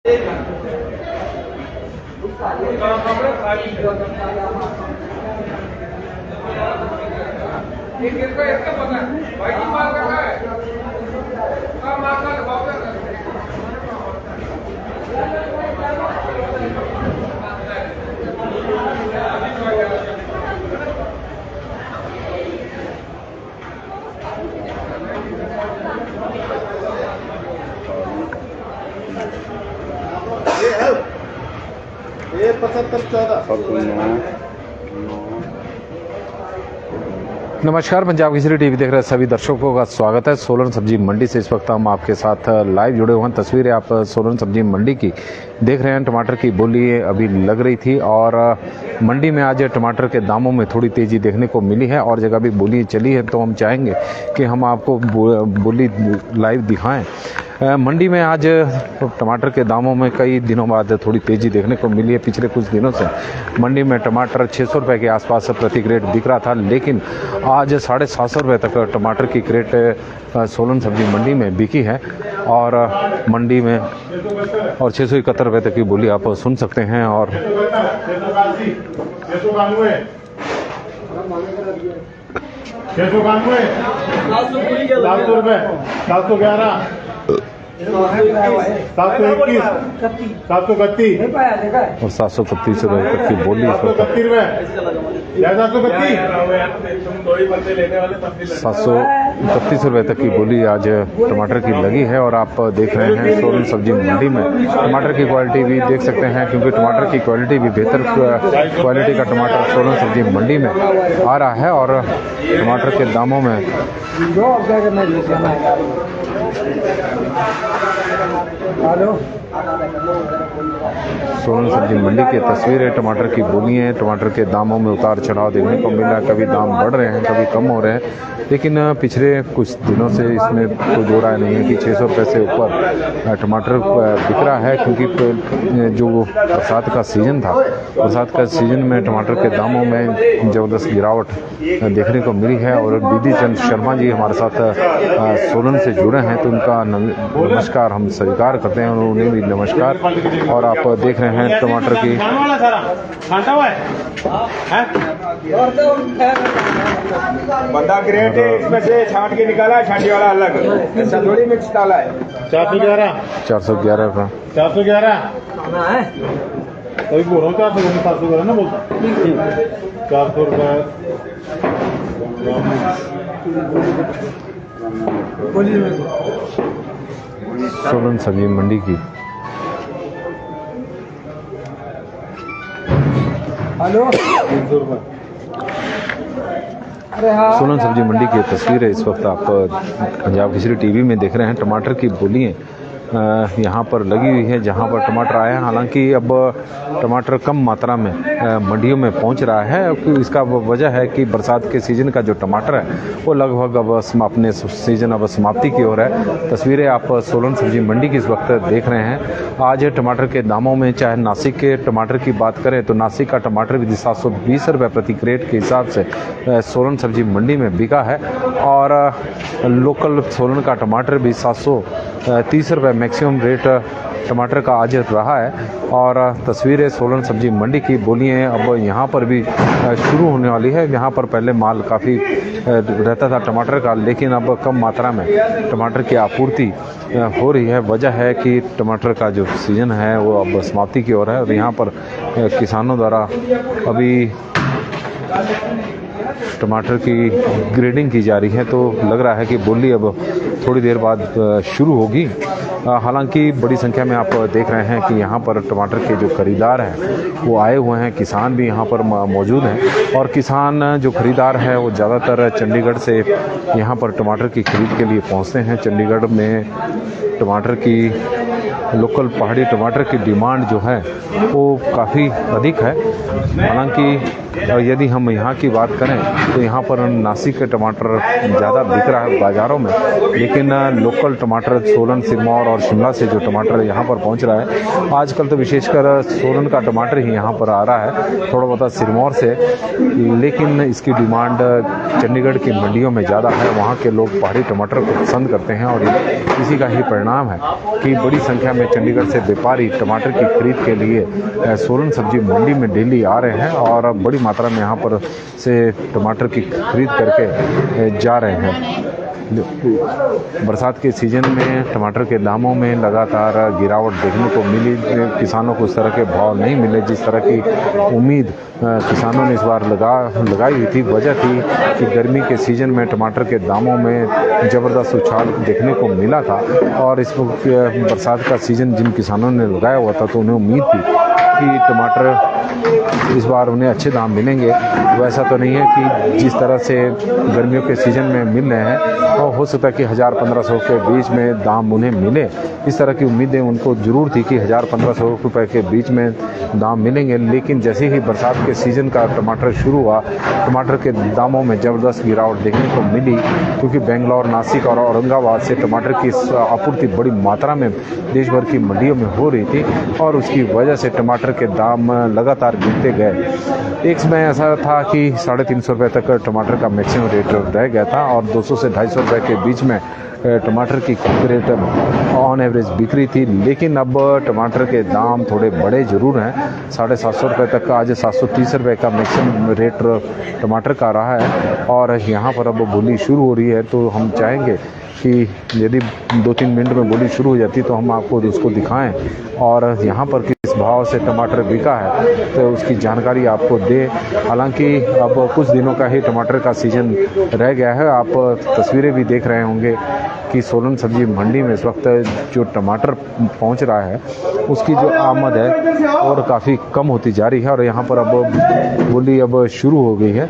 ये 75-14। नमस्कार, पंजाब केसरी टीवी देख रहे सभी दर्शकों का स्वागत है। सोलन सब्जी मंडी से इस वक्त हम आपके साथ लाइव जुड़े हुए हैं। तस्वीरें आप सोलन सब्जी मंडी की देख रहे हैं। टमाटर की बोली अभी लग रही थी और मंडी में आज टमाटर के दामों में थोड़ी तेज़ी देखने को मिली है और जगह भी बोली चली है, तो हम चाहेंगे कि हम आपको बोली लाइव दिखाएं। मंडी में आज टमाटर के दामों में कई दिनों बाद थोड़ी तेज़ी देखने को मिली है। पिछले कुछ दिनों से मंडी में टमाटर 600 रुपये के आसपास प्रति क्रेट बिक रहा था, लेकिन आज 750 रुपये तक टमाटर की क्रेट सोलन सब्जी मंडी में बिकी है और मंडी में और 671 रुपये तक की बोली आप सुन सकते हैं। और 731 रुपये तक की बोली 731 रुपये तक की बोली आज टमाटर की लगी है। और आप देख रहे हैं सोलन सब्जी मंडी में टमाटर की क्वालिटी भी देख सकते हैं, क्योंकि टमाटर की क्वालिटी भी बेहतर क्वालिटी का टमाटर सोलन सब्जी मंडी में आ रहा है और टमाटर के दामों में सोलन सब्जी मंडी की तस्वीरें, टमाटर की बोलियां, टमाटर के दामों में उतार चढ़ाव देखने को मिला। कभी दाम बढ़ रहे हैं, कभी कम हो रहे हैं, लेकिन पिछले कुछ दिनों से इसमें कोई दो राय नहीं है कि 600 रुपये से ऊपर टमाटर बिक रहा है, क्योंकि जो बरसात का सीज़न था, बरसात का सीज़न में टमाटर के दामों में ज़बरदस्त गिरावट देखने को मिली है। और बीडी चंद शर्मा जी हमारे साथ सोलन से जुड़े हैं, तो उनका नमस्कार हम स्वीकार करते हैं, उन्हें भी नमस्कार। और आप देख रहे हैं टमाटर की बंदा ग्रेट है, इसमें से छांट के निकाला है, छांटी वाला अलग, ऐसा थोड़ी मिक्स डाला है। 411 का 411 कोई बोल रहा हूँ 411 ना बोलता 400 रुपये सोलन सब्जी मंडी की। हेलो, सोलन सब्जी मंडी की तस्वीर है। इस वक्त आप पंजाब केसरी टीवी में देख रहे हैं। टमाटर की बोलियां यहाँ पर लगी हुई है जहाँ पर टमाटर आया है। हालांकि अब टमाटर कम मात्रा में मंडियों में पहुँच रहा है। इसका वजह है कि बरसात के सीज़न का जो टमाटर है वो लगभग अब अपने सीज़न अब समाप्ति की ओर है। तस्वीरें आप सोलन सब्जी मंडी की इस वक्त देख रहे हैं। आज टमाटर के दामों में चाहे नासिक के टमाटर की बात करें तो नासिक का टमाटर भी 720 रुपये प्रति क्रेट के हिसाब से सोलन सब्जी मंडी में बिका है और लोकल सोलन का टमाटर भी 730 रुपये मैक्सिमम रेट टमाटर का आज रहा है। और तस्वीरें सोलन सब्जी मंडी की बोलियां अब यहाँ पर भी शुरू होने वाली है। यहाँ पर पहले माल काफ़ी रहता था टमाटर का, लेकिन अब कम मात्रा में टमाटर की आपूर्ति हो रही है। वजह है कि टमाटर का जो सीज़न है वो अब समाप्ति की ओर है और यहाँ पर किसानों द्वारा अभी टमाटर की ग्रेडिंग की जा रही है, तो लग रहा है कि बोली अब थोड़ी देर बाद शुरू होगी। हालांकि बड़ी संख्या में आप देख रहे हैं कि यहाँ पर टमाटर के जो खरीदार हैं वो आए हुए हैं, किसान भी यहाँ पर मौजूद हैं और किसान जो खरीदार है वो ज़्यादातर चंडीगढ़ से यहाँ पर टमाटर की खरीद के लिए पहुँचते हैं। चंडीगढ़ में टमाटर की लोकल पहाड़ी टमाटर की डिमांड जो है वो काफ़ी अधिक है। हालांकि यदि हम यहाँ की बात करें तो यहाँ पर नासिक के टमाटर ज़्यादा बिक रहा है बाज़ारों में, लेकिन लोकल टमाटर सोलन, सिरमौर और शिमला से जो टमाटर यहाँ पर पहुँच रहा है, आजकल तो विशेषकर सोलन का टमाटर ही यहाँ पर आ रहा है, थोड़ा बहुत सिरमौर से, लेकिन इसकी डिमांड चंडीगढ़ की मंडियों में ज़्यादा है। वहाँ के लोग पहाड़ी टमाटर को पसंद करते हैं और इसी का ही परिणाम है कि बड़ी संख्या में चंडीगढ़ से व्यापारी टमाटर की खरीद के लिए सोलन सब्जी मंडी में डेली आ रहे हैं और बड़ी मात्रा में यहाँ पर से टमाटर की खरीद करके जा रहे हैं। बरसात के सीज़न में टमाटर के दामों में लगातार गिरावट देखने को मिली। किसानों को उस तरह के भाव नहीं मिले जिस तरह की उम्मीद किसानों ने इस बार लगाई हुई थी। वजह थी कि गर्मी के सीज़न में टमाटर के दामों में ज़बरदस्त उछाल देखने को मिला था और इस वक्त बरसात का सीज़न जिन किसानों ने लगाया हुआ था तो उन्हें उम्मीद थी कि टमाटर इस बार उन्हें अच्छे दाम मिलेंगे। वैसा तो नहीं है कि जिस तरह से गर्मियों के सीज़न में मिल रहे हैं और हो सकता है कि 1000-1500 के बीच में दाम उन्हें मिले। इस तरह की उम्मीदें उनको ज़रूर थी कि 1000-1500 रुपए के बीच में दाम मिलेंगे, लेकिन जैसे ही बरसात के सीज़न का टमाटर शुरू हुआ टमाटर के दामों में ज़बरदस्त गिरावट देखने को मिली, क्योंकि बेंगलोर, नासिक और औरंगाबाद से टमाटर की आपूर्ति बड़ी मात्रा में देश भर की मंडियों में हो रही थी और उसकी वजह से टमाटर के दाम लगातार गिरते गए। एक समय ऐसा था कि 350 रुपये तक टमाटर का मैक्सिमम रेट रह गया था और 200 से 250 रुपये के बीच में टमाटर की रेट ऑन एवरेज बिक रही थी। लेकिन अब टमाटर के दाम थोड़े बड़े ज़रूर हैं। 750 रुपये तक का, आज 730 रुपये का मैक्सिमम रेट टमाटर का रहा है और यहाँ पर अब बोली शुरू हो रही है। तो हम चाहेंगे कि यदि 2-3 मिनट में बोली शुरू हो जाती तो हम आपको उसको दिखाएं और यहाँ पर किस भाव से टमाटर बिका है तो उसकी जानकारी आपको दे। हालांकि अब कुछ दिनों का ही टमाटर का सीज़न रह गया है। आप तस्वीरें भी देख रहे होंगे कि सोलन सब्जी मंडी में इस वक्त जो टमाटर पहुँच रहा है उसकी जो आमद है और काफ़ी कम होती जा रही है और यहाँ पर अब बोली अब शुरू हो गई है।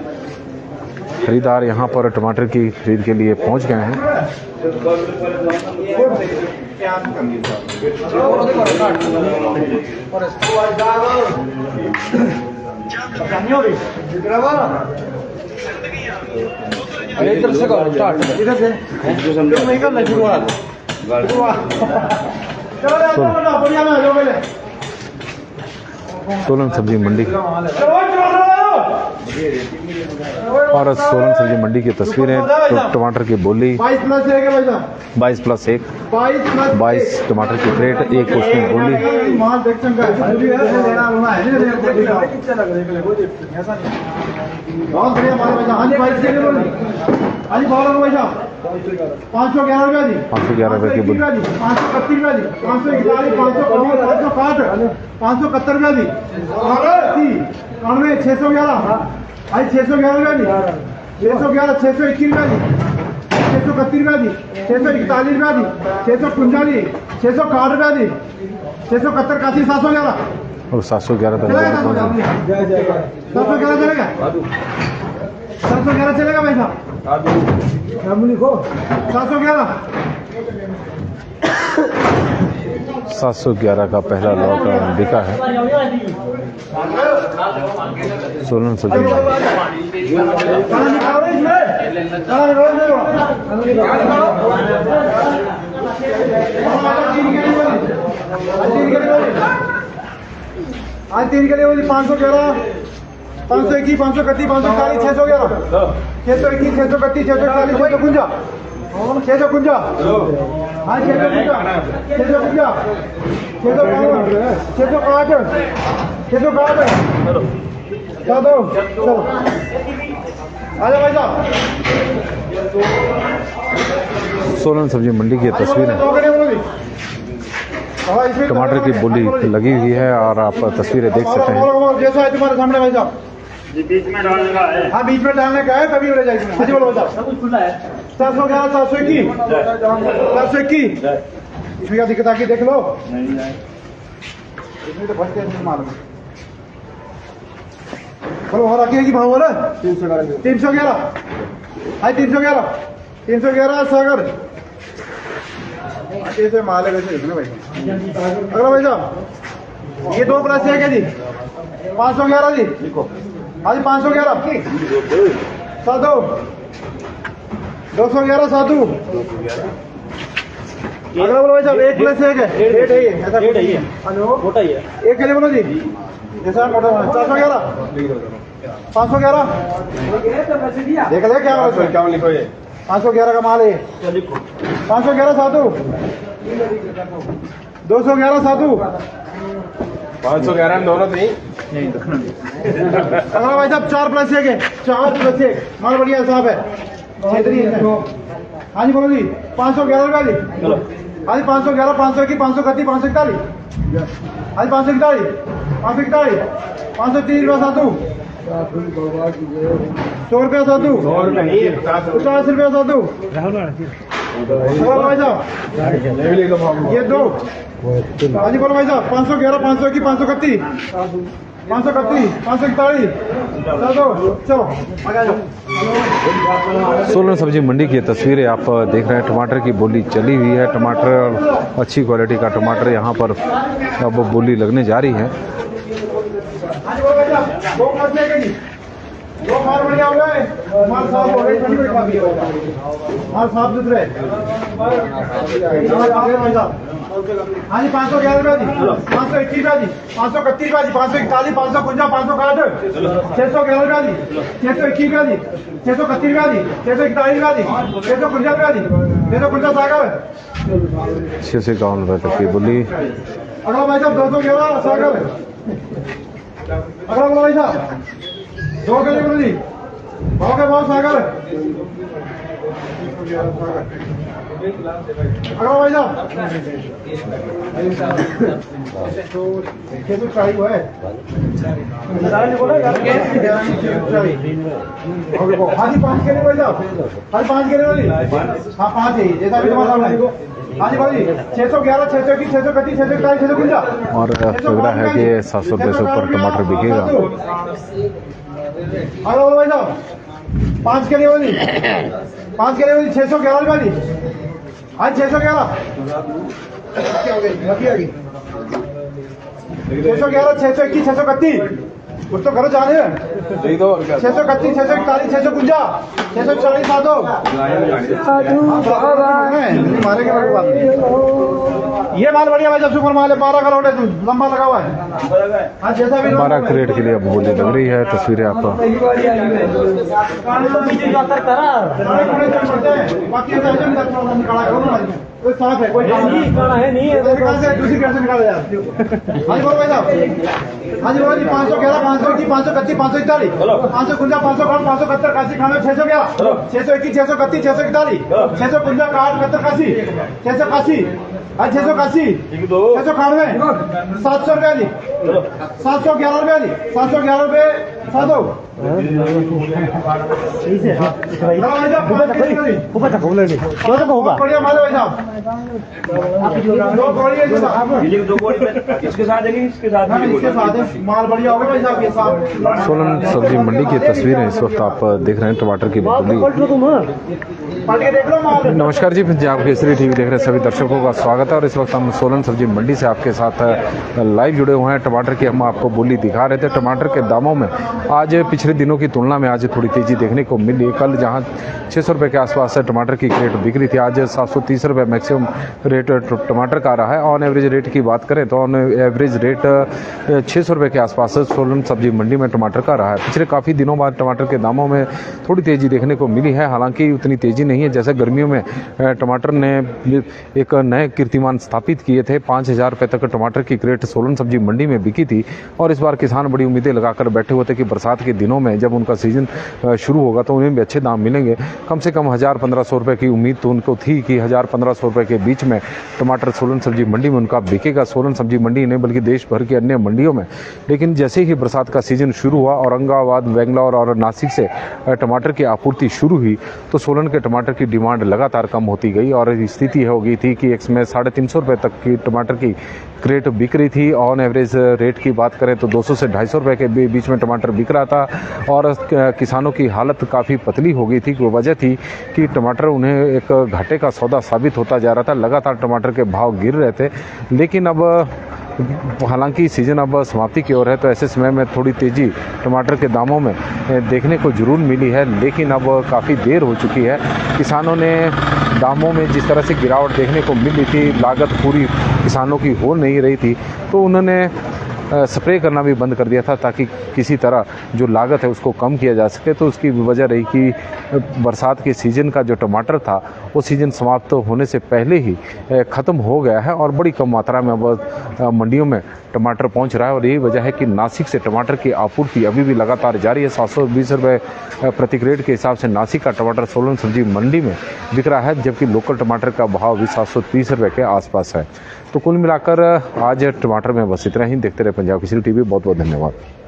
खरीदार यहाँ पर टमाटर की खरीद के लिए पहुँच गए हैं। सोलन सब्जी मंडी और सोलन सब्जी मंडी की तस्वीरें। तो टमाटर की बोली 22+1 22 टमाटर की क्रेट, एक उसमें बोली। आज 511 रुपया जी, 511 रुपये की बोली, 531 रुपया जी, 541, 560, 571 रुपया जी, 611 आज 611 रुपया जी, 611, 621 रुपया जी, 631 रुपया जी, 641 रुपया जी, 655 जी, 660 रुपया जी, 671 काशी 711 और 711 तक 711 चलेगा, 711 चलेगा भाई साहब, 711 का पहला लॉट बिका है। सोलन सब्जी आज 3 के लिए 511, 521, 531, 540, 611, 621, 631, 641, 651, 651, हाँ 651, 651, 652, 660, 660, चलो आजा भाई साहब। सोलन सब्जी मंडी की तस्वीरें। टमाटर की बोली लगी हुई है और आप तस्वीरें देख सकते हैं। जैसा है तुम्हारे सामने भाई साहब, बीच में डालने का है। हाँ बीच में डालने का है, तभी उड़े जाएगी। हाँ जी बोलो साहब, सब कुछ खुला है। 711, 721, 721, इसमें क्या दिक्कत आकी देख लो। इसमें तो फंसते हैं मालूम। बोलो और आगे की भाव बोला 311, हाई 311, 311 सागर ऐसे माल है वैसे देखना भाई। अगला भाई साहब ये 2+1 है जी, 511 जी, हाँ जी 511 साधु, 211 साधु। अगला बोलो भाई साहब 1+1 है, रेट है ये, ऐसा रेट है ये, मोटा ही है। एक के लिए बोलो जी, जैसा मोटा 411, 511 देख ले क्या लिखो ये, 511 का माल है, 511 साधु, 211 साधु 511 दोनों नहीं अगला भाई साहब 4+1 है 4+1 माल बढ़िया साहब है क्षेत्रीय है। हाँ जी बोलो जी 511 रुपया जी हाँ जी 511 521 531 541 हाँ जी 541 541 530 रुपया साधु 100 रुपया साधु 50 रुपया साधु भाई साहब ये दो हाँ जी बोलो भाई साहब 511 521 531 531 541 चलो चलो आगे जाओ। सोलन सब्जी मंडी की तस्वीरें आप देख रहे हैं। टमाटर की बोली चली हुई है। टमाटर अच्छी क्वालिटी का टमाटर यहाँ पर अब बोली लगने जा रही है। हाँ जी बोलो भाई साहब 2+1 जी दो माल बढ़िया हो गए माल साफ हो गए माल साफ सुथरे हाँ जी 511 रुपया जी 521 रुपया जी 531 रुपया जी 541 551 561 611 रुपया जी 621 रुपया जी 631 रुपया जी 641 रुपया जी 651 रुपया जी 651 सागर 651 रुपये तक की बोली। अगला भाई साहब 211 सागर अगला बोलो भाई साहब 2 के लिए बोलो जी भाव के भाव सागर अगला भाई साहब 640 को है हाँ जी 5 के लिए भाई साहब हाँ 5 के लिए बोली हाँ 5 है जैसा भी तुम्हारा सामने हाँ जी भाई 611 621 631 641 651 और लग रहा है कि 700 रुपये से ऊपर टमाटर बिकेगा। हेलो भाई साहब 5 के लिए बोली 5 के लिए बोली 611 रुपया जी आज 611 611 621 631 कुछ तो करो जाने 631 641 651 640 साधो मारेंगे ये माल बढ़िया भाई जब सुपर माल है 12 का लोड है लंबा लगा हुआ है आज जैसा भी 12 क्रेट के लिए अब बोली लग रही है। तस्वीरें आप बाकी कोई साफ है कोई नहीं है दूसरी कैसे निकाला जाए। हाँ जी बोलो भाई साहब हाँ जी बोलो जी 511 521 531 541 551 560 571 81 611 621 631 641 651 61 681 आज 681 691 700 रुपया जी 711 रुपया जी 711 रुपये साधो बढ़िया माल है भाई साहब इसके साथ माल बढ़िया होगा भाई साहब के साथ। सोलन सब्जी मंडी की तस्वीरें इस वक्त आप देख रहे हैं। टमाटर की बोली। नमस्कार जी, पंजाब केसरी टीवी देख रहे सभी दर्शकों का स्वागत है और इस वक्त हम सोलन सब्जी मंडी से आपके साथ लाइव जुड़े हुए हैं। टमाटर की हम आपको बोली दिखा रहे थे। टमाटर के दामों में आज पिछले दिनों की तुलना में आज थोड़ी तेजी देखने को मिली। कल जहां 600 रुपये के आसपास टमाटर की क्रेट बिक रही थी, आज 730 रुपये मैक्सिमम रेट टमाटर का रहा है। ऑन एवरेज रेट की बात करें तो ऑन एवरेज रेट 600 रुपये के आसपास सोलन सब्जी मंडी में टमाटर का रहा है। पिछले काफ़ी दिनों बाद टमाटर के दामों में थोड़ी तेज़ी देखने को मिली है, हालांकि उतनी तेज़ी नहीं है जैसे गर्मियों में टमाटर ने एक नए कीर्तिमान स्थापित किए थे। 5,000 रुपये तक टमाटर की क्रेट सोलन सब्जी मंडी में बिकी थी और इस बार किसान बड़ी उम्मीदें लगाकर बैठे हुए थे कि बरसात के दिनों में जब उनका सीजन शुरू होगा तो उन्हें भी अच्छे दाम मिलेंगे। कम से कम 1,000-1,500 रुपये की उम्मीद तो उनको थी कि 1,000-1,500 रुपये के बीच में टमाटर सोलन सब्जी मंडी में उनका बिकेगा। सोलन सब्जी मंडी नहीं बल्कि देश भर की अन्य मंडियों में। लेकिन जैसे ही बरसात का सीजन शुरू हुआ, औरंगाबाद, बेंगलोर और नासिक से टमाटर की आपूर्ति शुरू हुई तो सोलन के टमाटर की डिमांड लगातार कम होती गई और स्थिति हो गई थी कि एक समय 350 रुपये तक की टमाटर की क्रेट बिक रही थी। ऑन एवरेज रेट की बात करें तो 200 से 250 रुपये के बीच में टमाटर बिक रहा था और किसानों की हालत काफ़ी पतली हो गई थी। वजह थी कि टमाटर उन्हें एक घाटे का सौदा साबित होता जा रहा था। लगातार टमाटर के भाव गिर रहे थे। लेकिन अब हालांकि सीजन अब समाप्ति की ओर है तो ऐसे समय में थोड़ी तेज़ी टमाटर के दामों में देखने को जरूर मिली है, लेकिन अब काफ़ी देर हो चुकी है। किसानों ने दामों में जिस तरह से गिरावट देखने को मिली थी, लागत पूरी किसानों की हो नहीं रही थी, तो उन्होंने स्प्रे करना भी बंद कर दिया था ताकि किसी तरह जो लागत है उसको कम किया जा सके। तो उसकी वजह रही कि बरसात के सीज़न का जो टमाटर था वो सीज़न समाप्त होने से पहले ही ख़त्म हो गया है और बड़ी कम मात्रा में अब मंडियों में टमाटर पहुंच रहा है। और यही वजह है कि नासिक से टमाटर की आपूर्ति अभी भी लगातार जारी है। 720 रुपये प्रति क्रेट के हिसाब से नासिक का टमाटर सोलन सब्जी मंडी में बिक रहा है, जबकि लोकल टमाटर का भाव भी 730 रुपये के आसपास है। तो कुल मिलाकर आज टमाटर में बस इतना ही। देखते रहे पंजाब केसरी टीवी। बहुत बहुत धन्यवाद।